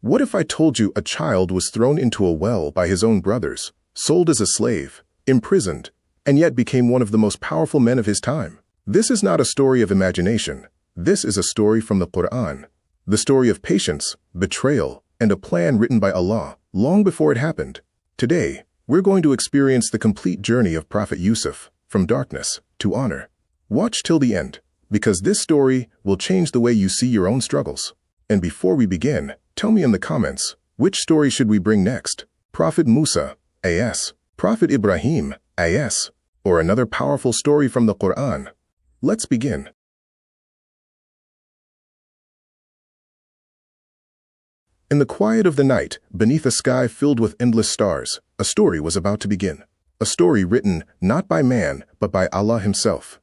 What if I told you a child was thrown into a well by his own brothers, sold as a slave, imprisoned, and yet became one of the most powerful men of his time? This is not a story of imagination. This is a story from the Qur'an. The story of patience, betrayal, and a plan written by Allah long before it happened. Today, we're going to experience the complete journey of Prophet Yusuf, from darkness to honor. Watch till the end, because this story will change the way you see your own struggles. And before we begin, tell me in the comments, which story should we bring next? Prophet Musa, AS, Prophet Ibrahim, AS, or another powerful story from the Qur'an? Let's begin. In the quiet of the night, beneath a sky filled with endless stars, a story was about to begin. A story written not by man, but by Allah Himself.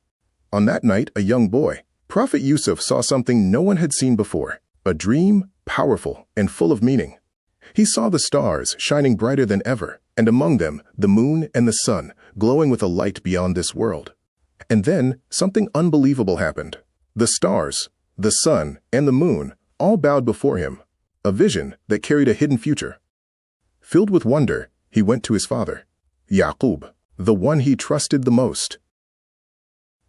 On that night, a young boy, Prophet Yusuf, saw something no one had seen before. A dream, powerful and full of meaning. He saw the stars shining brighter than ever, and among them, the moon and the sun, glowing with a light beyond this world. And then, something unbelievable happened. The stars, the sun, and the moon all bowed before him. A vision that carried a hidden future. Filled with wonder, he went to his father, Yaqub, the one he trusted the most.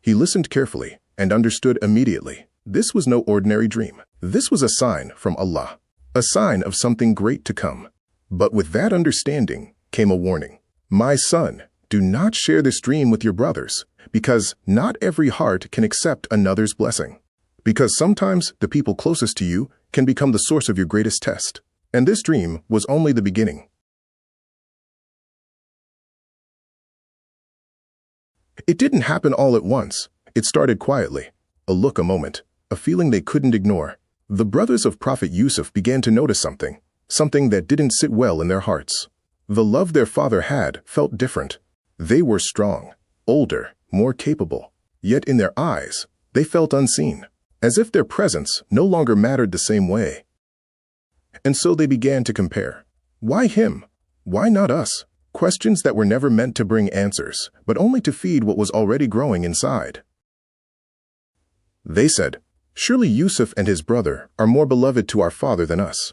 He listened carefully and understood immediately. This was no ordinary dream. This was a sign from Allah, a sign of something great to come. But with that understanding came a warning. My son, do not share this dream with your brothers, because not every heart can accept another's blessing. Because sometimes the people closest to you can become the source of your greatest test. And this dream was only the beginning. It didn't happen all at once. It started quietly. A look, a moment, a feeling they couldn't ignore. The brothers of Prophet Yusuf began to notice something that didn't sit well in their hearts. The love their father had felt different. They were strong, older, more capable. Yet in their eyes, they felt unseen, as if their presence no longer mattered the same way. And so they began to compare. Why him? Why not us? Questions that were never meant to bring answers, but only to feed what was already growing inside. They said, surely Yusuf and his brother are more beloved to our father than us.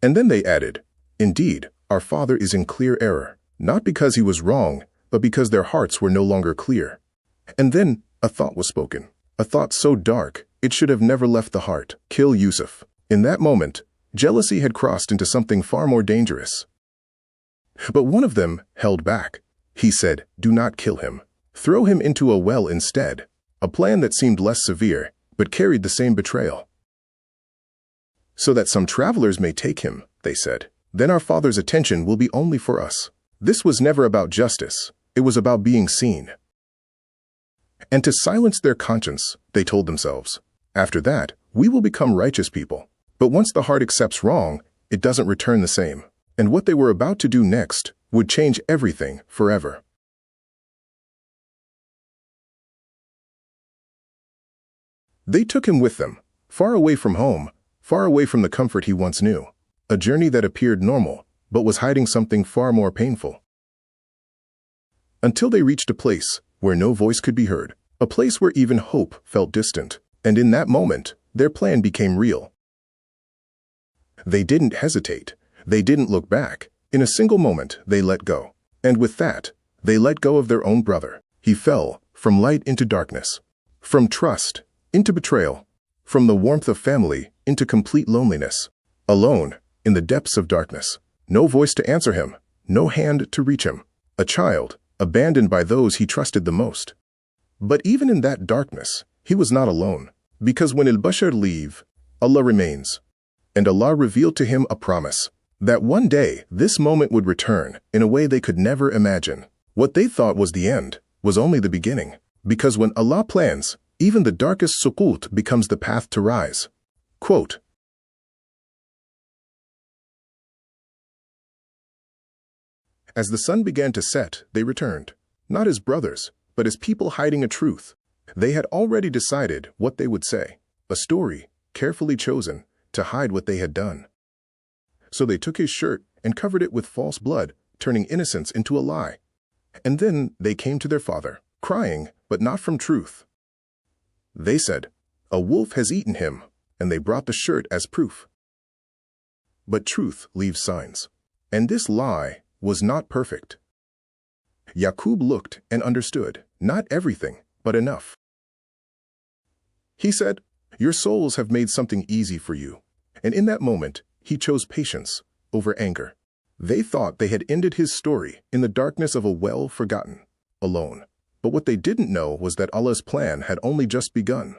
And then they added, indeed, our father is in clear error, not because he was wrong, but because their hearts were no longer clear. And then a thought was spoken, a thought so dark, it should have never left the heart. Kill Yusuf. In that moment, jealousy had crossed into something far more dangerous. But one of them held back. He said, do not kill him. Throw him into a well instead. A plan that seemed less severe, but carried the same betrayal. So that some travelers may take him, they said. Then our father's attention will be only for us. This was never about justice. It was about being seen. And to silence their conscience, they told themselves, after that, we will become righteous people. But once the heart accepts wrong, it doesn't return the same. And what they were about to do next would change everything forever. They took him with them, far away from home, far away from the comfort he once knew. A journey that appeared normal, but was hiding something far more painful. Until they reached a place where no voice could be heard, a place where even hope felt distant. And in that moment, their plan became real. They didn't hesitate. They didn't look back. In a single moment, they let go. And with that, they let go of their own brother. He fell from light into darkness, from trust into betrayal, from the warmth of family into complete loneliness. Alone, in the depths of darkness. No voice to answer him, no hand to reach him. A child, abandoned by those he trusted the most. But even in that darkness, he was not alone. Because when al-Bashar leave, Allah remains. And Allah revealed to him a promise, that one day this moment would return in a way they could never imagine. What they thought was the end was only the beginning. Because when Allah plans, even the darkest suqut becomes the path to rise. Quote, as the sun began to set, they returned, not as brothers, but as people hiding a truth. They had already decided what they would say, a story, carefully chosen, to hide what they had done. So they took his shirt and covered it with false blood, turning innocence into a lie. And then they came to their father, crying, but not from truth. They said, a wolf has eaten him, and they brought the shirt as proof. But truth leaves signs. And this lie was not perfect. Yaqub looked and understood, not everything, but enough. He said, "Your souls have made something easy for you." And in that moment, he chose patience over anger. They thought they had ended his story in the darkness of a well forgotten, alone. But what they didn't know was that Allah's plan had only just begun.